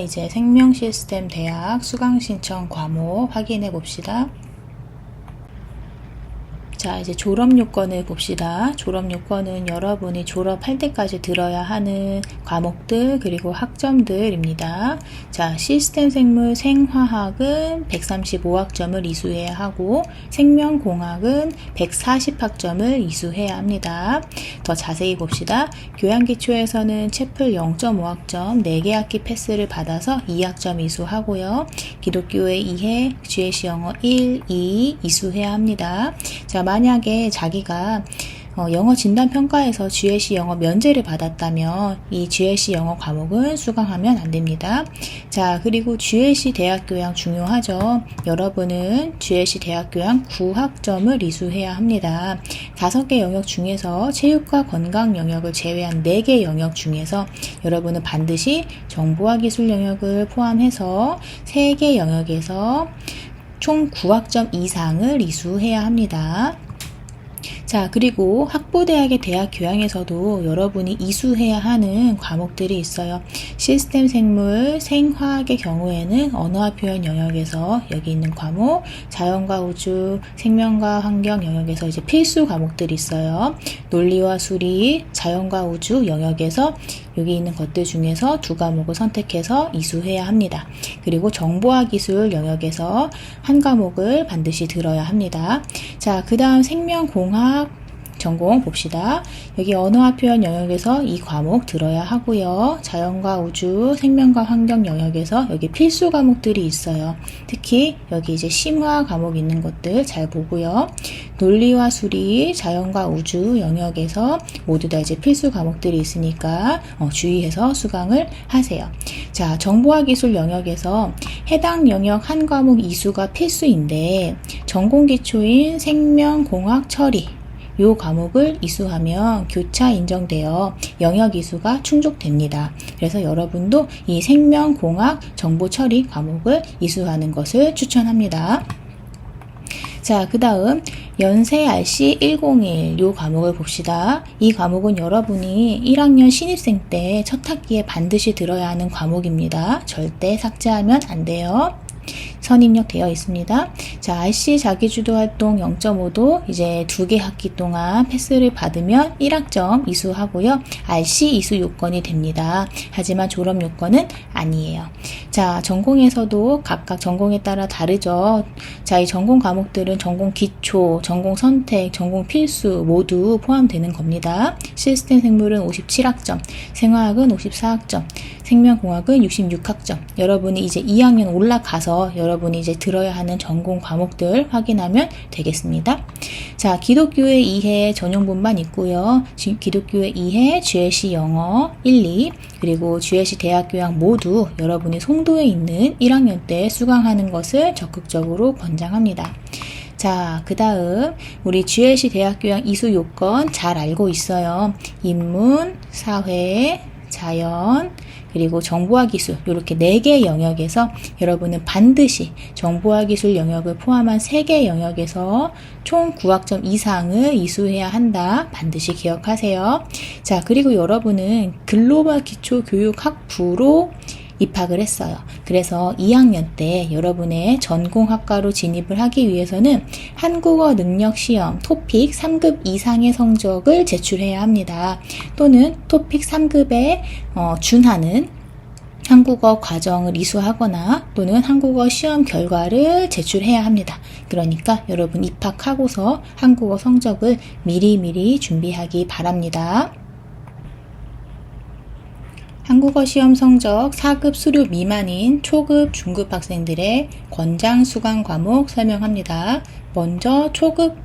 이제 생명시스템 대학 수강신청 과목 확인해 봅시다. 자, 이제 졸업 요건을 봅시다. 졸업 요건은 여러분이 졸업할 때까지 들어야 하는 과목들 그리고 학점들입니다. 자, 시스템 생물 생화학은 135학점을 이수해야 하고 생명공학은 140학점을 이수해야 합니다. 더 자세히 봅시다. 교양기초에서는 채플 0.5학점 4개 학기 패스를 받아서 2학점 이수하고요. 기독교의 이해, GLC 영어 1, 2 이수해야 합니다. 자, 만약에 자기가 영어 진단평가에서 GLC 영어 면제를 받았다면 이 GLC 영어 과목은 수강하면 안 됩니다. 자, 그리고 GLC 대학교양 중요하죠. 여러분은 GLC 대학교양 9학점을 이수해야 합니다. 5개 영역 중에서 체육과 건강 영역을 제외한 4개 영역 중에서 여러분은 반드시 정보화 기술 영역을 포함해서 3개 영역에서 총 9학점 이상을 이수해야 합니다. 자, 그리고 학부대학의 대학 교양에서도 여러분이 이수해야 하는 과목들이 있어요. 시스템 생물, 생화학의 경우에는 언어와 표현 영역에서 여기 있는 과목, 자연과 우주, 생명과 환경 영역에서 이제 필수 과목들이 있어요. 논리와 수리, 자연과 우주 영역에서 여기 있는 것들 중에서 2과목을 선택해서 이수해야 합니다. 그리고 정보화 기술 영역에서 한 과목을 반드시 들어야 합니다. 자, 그 다음 생명공학 전공 봅시다. 여기 언어와 표현 영역에서 이 과목 들어야 하고요. 자연과 우주, 생명과 환경 영역에서 여기 필수 과목들이 있어요. 특히 여기 이제 심화 과목 있는 것들 잘 보고요. 논리와 수리, 자연과 우주 영역에서 모두 다 이제 필수 과목들이 있으니까 주의해서 수강을 하세요. 자, 정보화 기술 영역에서 해당 영역 한 과목 이수가 필수인데 전공 기초인 생명공학 처리 이 과목을 이수하면 교차 인정되어 영역 이수가 충족됩니다. 그래서 여러분도 이 생명공학 정보처리 과목을 이수하는 것을 추천합니다. 자, 그 다음 연세 RC 101 이 과목을 봅시다. 이 과목은 여러분이 1학년 신입생 때 첫 학기에 반드시 들어야 하는 과목입니다. 절대 삭제하면 안 돼요. 선입력 되어 있습니다. 자, RC 자기주도 활동 0.5도 이제 2개 학기 동안 패스를 받으면 1학점 이수하고요. RC 이수 요건이 됩니다. 하지만 졸업 요건은 아니에요. 자, 전공에서도 각각 전공에 따라 다르죠. 자, 이 전공 과목들은 전공 기초, 전공 선택, 전공 필수 모두 포함되는 겁니다. 시스템 생물은 57학점, 생화학은 54학점, 생명공학은 66학점. 여러분이 이제 2학년 올라가서 여러분이 이제 들어야 하는 전공 과목들 확인하면 되겠습니다. 자, 기독교의 이해 전용본만 있고요. 기독교의 이해, GLC 영어 1, 2 그리고 GLC 대학교양 모두 여러분이 송도에 있는 1학년 때 수강하는 것을 적극적으로 권장합니다. 자, 그 다음 우리 GLC 대학교양 이수 요건 잘 알고 있어요. 인문, 사회, 자연, 그리고 정보화 기술 이렇게 4개 영역에서 여러분은 반드시 정보화 기술 영역을 포함한 3개 영역에서 총 9학점 이상을 이수해야 한다. 반드시 기억하세요. 자, 그리고 여러분은 글로벌 기초교육학부로 입학을 했어요. 그래서 2학년 때 여러분의 전공학과로 진입을 하기 위해서는 한국어 능력 시험 토픽 3급 이상의 성적을 제출해야 합니다. 또는 토픽 3급에 준하는 한국어 과정을 이수하거나 또는 한국어 시험 결과를 제출해야 합니다. 그러니까 여러분 입학하고서 한국어 성적을 미리미리 준비하기 바랍니다. 한국어 시험 성적 4급 수료 미만인 초급, 중급 학생들의 권장 수강 과목 설명합니다. 먼저 초급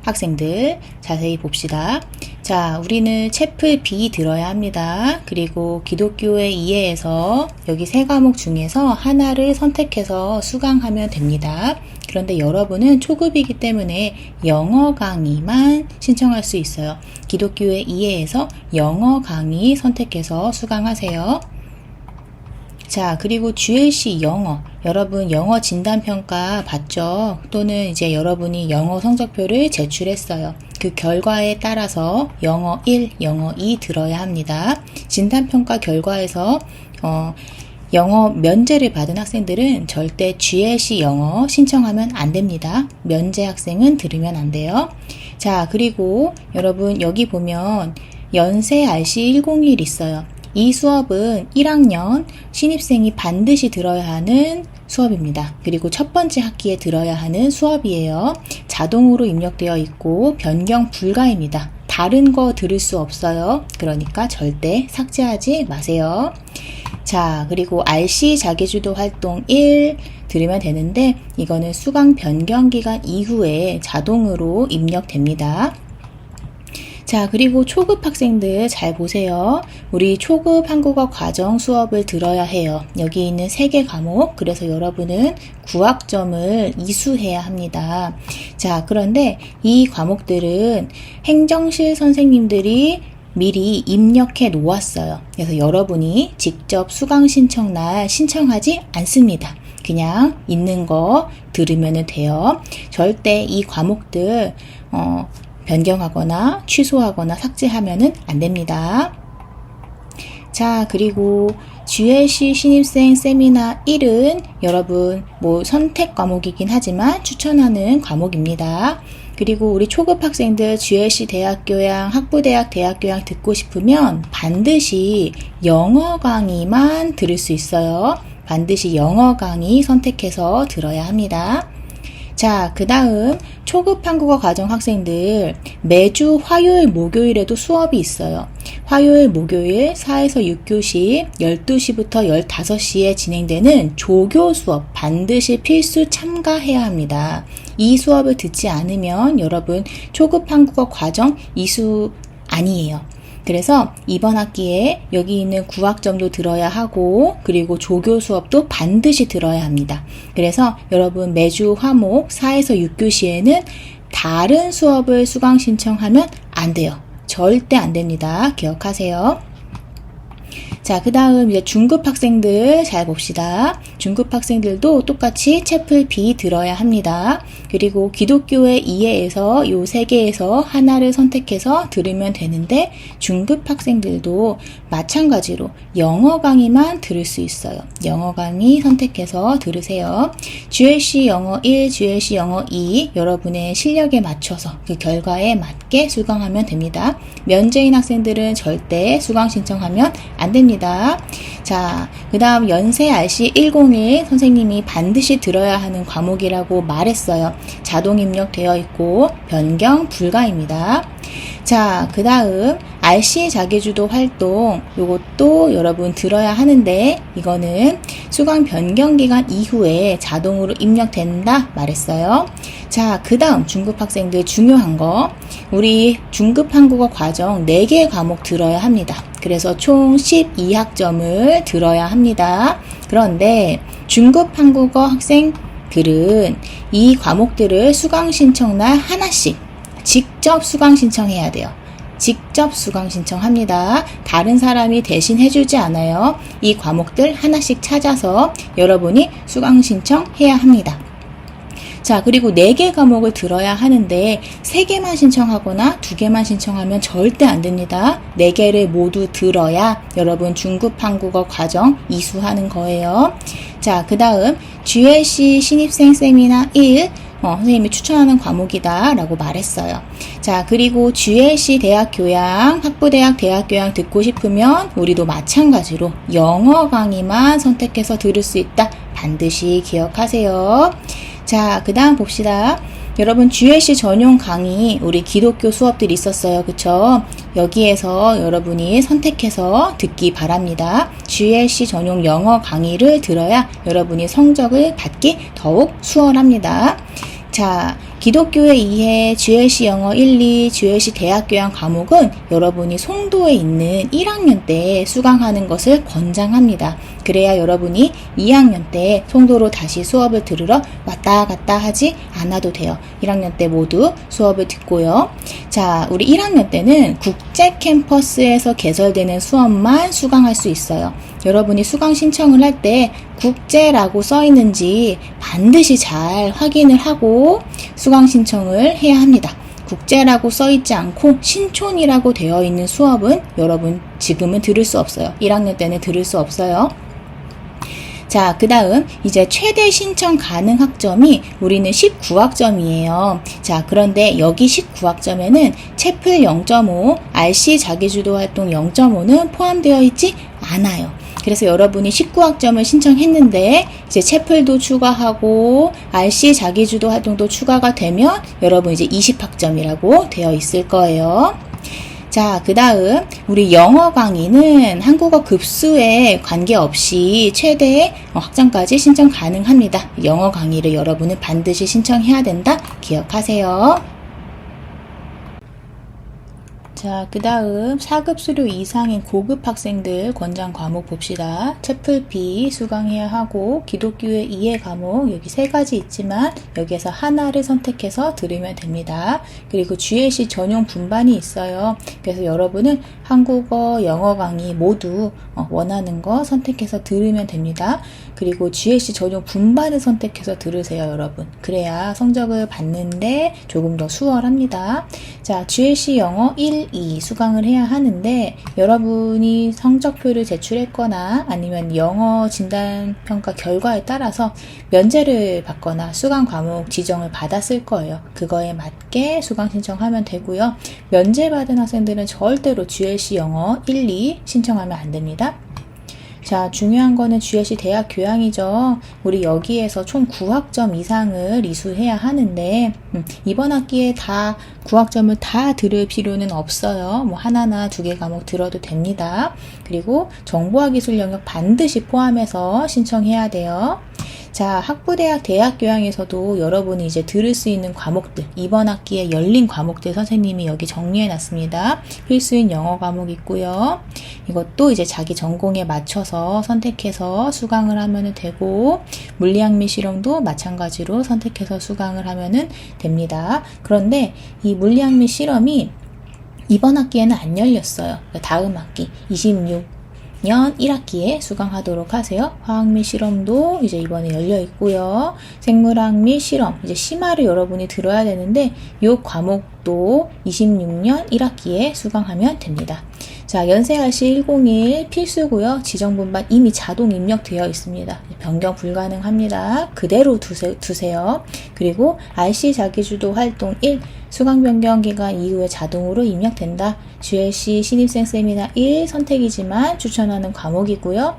학생들 자세히 봅시다. 자, 우리는 채플 B 들어야 합니다. 그리고 기독교의 이해에서 여기 3과목 중에서 하나를 선택해서 수강하면 됩니다. 그런데 여러분은 초급이기 때문에 영어 강의만 신청할 수 있어요. 기독교의 이해에서 영어 강의 선택해서 수강하세요. 자, 그리고 GLC 영어. 여러분 영어 진단평가 봤죠? 또는 이제 여러분이 영어 성적표를 제출했어요. 그 결과에 따라서 영어 1, 영어 2 들어야 합니다. 진단평가 결과에서 영어 면제를 받은 학생들은 절대 GLC 영어 신청하면 안 됩니다. 면제 학생은 들으면 안 돼요. 자, 그리고 여러분 여기 보면 연세 RC 101 있어요. 이 수업은 1학년 신입생이 반드시 들어야 하는 수업입니다. 그리고 첫 번째 학기에 들어야 하는 수업이에요. 자동으로 입력되어 있고 변경 불가입니다. 다른 거 들을 수 없어요. 그러니까 절대 삭제하지 마세요. 자, 그리고 RC 자기주도 활동 1 들으면 되는데 이거는 수강 변경 기간 이후에 자동으로 입력됩니다. 자, 그리고 초급 학생들 잘 보세요. 우리 초급 한국어 과정 수업을 들어야 해요. 여기 있는 3개 과목, 그래서 여러분은 9학점을 이수해야 합니다. 자, 그런데 이 과목들은 행정실 선생님들이 미리 입력해 놓았어요. 그래서 여러분이 직접 수강 신청 날 신청하지 않습니다. 그냥 있는 거 들으면 돼요. 절대 이 과목들 변경하거나 취소하거나 삭제하면 안 됩니다. 자, 그리고 GLC 신입생 세미나 1은 여러분 선택 과목이긴 하지만 추천하는 과목입니다. 그리고 우리 초급 학생들 GLC 대학교양, 학부대학 대학교양 듣고 싶으면 반드시 영어 강의만 들을 수 있어요. 반드시 영어 강의 선택해서 들어야 합니다. 자, 그 다음 초급 한국어 과정 학생들 매주 화요일 목요일에도 수업이 있어요. 화요일 목요일 4에서 6교시 12시부터 15시에 진행되는 조교 수업 반드시 필수 참가해야 합니다. 이 수업을 듣지 않으면 여러분 초급 한국어 과정 이수 아니에요. 그래서 이번 학기에 여기 있는 9학점도 들어야 하고 그리고 조교 수업도 반드시 들어야 합니다. 그래서 여러분 매주 화목 4에서 6교시에는 다른 수업을 수강 신청하면 안 돼요. 절대 안 됩니다. 기억하세요. 자, 그 다음 이제 중급 학생들 잘 봅시다. 중급 학생들도 똑같이 채플 B 들어야 합니다. 그리고 기독교의 이해에서 요 3개에서 하나를 선택해서 들으면 되는데 중급 학생들도 마찬가지로 영어 강의만 들을 수 있어요. 영어 강의 선택해서 들으세요. GLC 영어 1, GLC 영어 2 여러분의 실력에 맞춰서 그 결과에 맞게 수강하면 됩니다. 면제인 학생들은 절대 수강 신청하면 안 됩니다. 자, 그 다음 연세 RC 101 선생님이 반드시 들어야 하는 과목이라고 말했어요. 자동 입력되어 있고 변경 불가입니다. 자, 그 다음 RC 자기주도 활동 요것도 여러분 들어야 하는데 이거는 수강 변경 기간 이후에 자동으로 입력된다 말했어요. 자, 그 다음 중급 학생들 중요한 거 우리 중급 한국어 과정 4개 과목 들어야 합니다. 그래서 총 12학점을 들어야 합니다. 그런데 중급 한국어 학생들은 이 과목들을 수강 신청날 하나씩 직접 수강 신청해야 돼요. 직접 수강 신청합니다. 다른 사람이 대신 해주지 않아요. 이 과목들 하나씩 찾아서 여러분이 수강 신청해야 합니다. 자, 그리고 4개 과목을 들어야 하는데 3개만 신청하거나 2개만 신청하면 절대 안 됩니다. 4개를 모두 들어야 여러분 중급 한국어 과정 이수하는 거예요. 자, 그 다음 GLC 신입생 세미나 1 선생님이 추천하는 과목이다 라고 말했어요. 자, 그리고 GLC 대학교양, 학부대학 대학교양 듣고 싶으면 우리도 마찬가지로 영어 강의만 선택해서 들을 수 있다. 반드시 기억하세요. 자, 그 다음 봅시다. 여러분 GLC 전용 강의 우리 기독교 수업들이 있었어요. 그쵸? 여기에서 여러분이 선택해서 듣기 바랍니다. GLC 전용 영어 강의를 들어야 여러분이 성적을 받기 더욱 수월합니다. 자, 기독교의 이해, GLC 영어 1, 2, GLC 대학교양 과목은 여러분이 송도에 있는 1학년 때 수강하는 것을 권장합니다. 그래야 여러분이 2학년 때 송도로 다시 수업을 들으러 왔다 갔다 하지 않아도 돼요. 1학년 때 모두 수업을 듣고요. 자, 우리 1학년 때는 국제 캠퍼스에서 개설되는 수업만 수강할 수 있어요. 여러분이 수강 신청을 할 때 국제라고 써 있는지 반드시 잘 확인을 하고 수강 신청을 해야 합니다. 국제라고 써 있지 않고 신촌이라고 되어 있는 수업은 여러분 지금은 들을 수 없어요. 1학년 때는 들을 수 없어요. 자, 그 다음 이제 최대 신청 가능 학점이 우리는 19학점이에요. 자, 그런데 여기 19학점에는 채플 0.5, RC 자기주도 활동 0.5는 포함되어 있지 않아요. 그래서 여러분이 19학점을 신청했는데 이제 채플도 추가하고 RC 자기주도 활동도 추가가 되면 여러분 이제 20학점이라고 되어 있을 거예요. 자, 그 다음 우리 영어 강의는 한국어 급수에 관계없이 최대 학점까지 신청 가능합니다. 영어 강의를 여러분은 반드시 신청해야 된다. 기억하세요. 자, 그 다음 4급 수료 이상인 고급 학생들 권장 과목 봅시다. 채플 B 수강해야 하고 기독교의 이해 과목 여기 3가지 있지만 여기에서 하나를 선택해서 들으면 됩니다. 그리고 GLC 전용 분반이 있어요. 그래서 여러분은 한국어, 영어 강의 모두 원하는 거 선택해서 들으면 됩니다. 그리고 GLC 전용 분반을 선택해서 들으세요, 여러분. 그래야 성적을 받는데 조금 더 수월합니다. 자, GLC 영어 1, 2 수강을 해야 하는데 여러분이 성적표를 제출했거나 아니면 영어 진단평가 결과에 따라서 면제를 받거나 수강 과목 지정을 받았을 거예요. 그거에 맞게 수강 신청하면 되고요. 면제받은 학생들은 절대로 GLC 영어 1, 2 신청하면 안 됩니다. 자, 중요한 거는 GLC 대학 교양이죠. 우리 여기에서 총 9학점 이상을 이수해야 하는데 이번 학기에 다 9학점을 다 들을 필요는 없어요. 뭐 하나나 2개 과목 들어도 됩니다. 그리고 정보화 기술 영역 반드시 포함해서 신청해야 돼요. 자, 학부대학 대학교양에서도 여러분이 이제 들을 수 있는 과목들, 이번 학기에 열린 과목들 선생님이 여기 정리해 놨습니다. 필수인 영어 과목 있고요. 이것도 이제 자기 전공에 맞춰서 선택해서 수강을 하면 되고, 물리학 및 실험도 마찬가지로 선택해서 수강을 하면 됩니다. 그런데 이 물리학 및 실험이 이번 학기에는 안 열렸어요. 다음 학기 26년 1학기에 수강하도록 하세요. 화학 및 실험도 이제 이번에 열려 있고요. 생물학 및 실험, 이제 심화를 여러분이 들어야 되는데 이 과목도 26년 1학기에 수강하면 됩니다. 자, 연세 RC 101 필수고요. 지정 분반 이미 자동 입력되어 있습니다. 변경 불가능합니다. 그대로 두세요. 그리고 RC 자기주도 활동 1 수강 변경 기간 이후에 자동으로 입력된다. GLC 신입생 세미나 1 선택이지만 추천하는 과목이고요.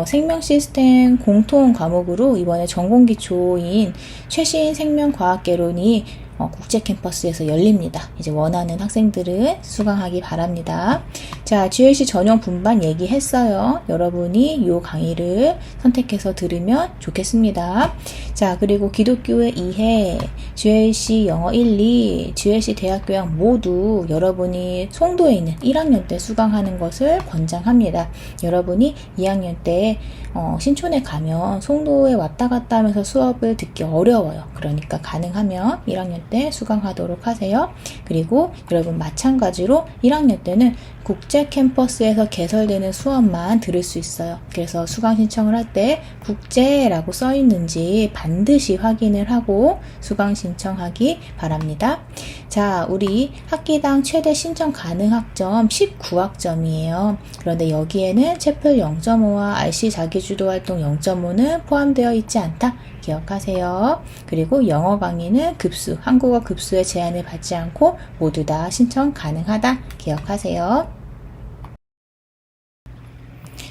생명 시스템 공통 과목으로 이번에 전공기초인 최신 생명과학개론이 국제 캠퍼스에서 열립니다. 이제 원하는 학생들은 수강하기 바랍니다. 자, GLC 전용 분반 얘기했어요. 여러분이 이 강의를 선택해서 들으면 좋겠습니다. 자, 그리고 기독교의 이해, GLC 영어 1, 2, GLC 대학교양 모두 여러분이 송도에 있는 1학년 때 수강하는 것을 권장합니다. 여러분이 2학년 때 신촌에 가면 송도에 왔다 갔다 하면서 수업을 듣기 어려워요. 그러니까 가능하면 1학년 때 수강하도록 하세요. 그리고 여러분 마찬가지로 1학년 때는 국제 캠퍼스에서 개설되는 수업만 들을 수 있어요. 그래서 수강 신청을 할 때 국제라고 써 있는지 반드시 확인을 하고 수강 신청하기 바랍니다. 자, 우리 학기당 최대 신청 가능 학점 19학점이에요. 그런데 여기에는 채플 0.5와 RC 자기주도 활동 0.5는 포함되어 있지 않다. 기억하세요. 그리고 영어 강의는 급수, 한국어 급수의 제한을 받지 않고 모두 다 신청 가능하다. 기억하세요.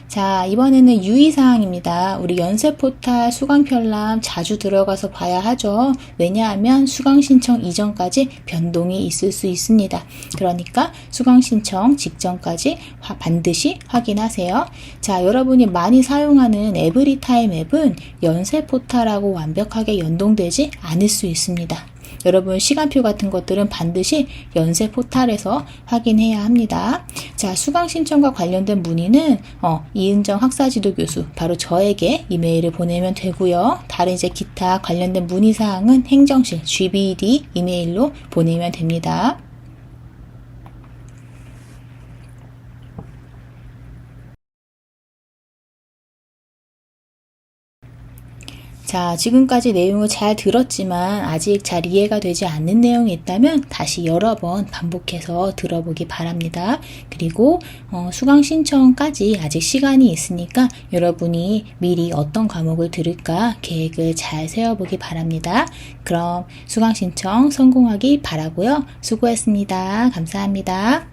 자, 이번에는 유의사항입니다. 우리 연세포탈 수강편람 자주 들어가서 봐야 하죠. 왜냐하면 수강신청 이전까지 변동이 있을 수 있습니다. 그러니까 수강신청 직전까지 반드시 확인하세요. 자, 여러분이 많이 사용하는 에브리타임 앱은 연세포탈하고 완벽하게 연동되지 않을 수 있습니다. 여러분 시간표 같은 것들은 반드시 연세 포탈에서 확인해야 합니다. 자, 수강 신청과 관련된 문의는 이은정 학사지도 교수 바로 저에게 이메일을 보내면 되고요. 다른 이제 기타 관련된 문의 사항은 행정실 GBD 이메일로 보내면 됩니다. 자, 지금까지 내용을 잘 들었지만 아직 잘 이해가 되지 않는 내용이 있다면 다시 여러 번 반복해서 들어보기 바랍니다. 그리고 수강 신청까지 아직 시간이 있으니까 여러분이 미리 어떤 과목을 들을까 계획을 잘 세워보기 바랍니다. 그럼 수강 신청 성공하기 바라고요. 수고했습니다. 감사합니다.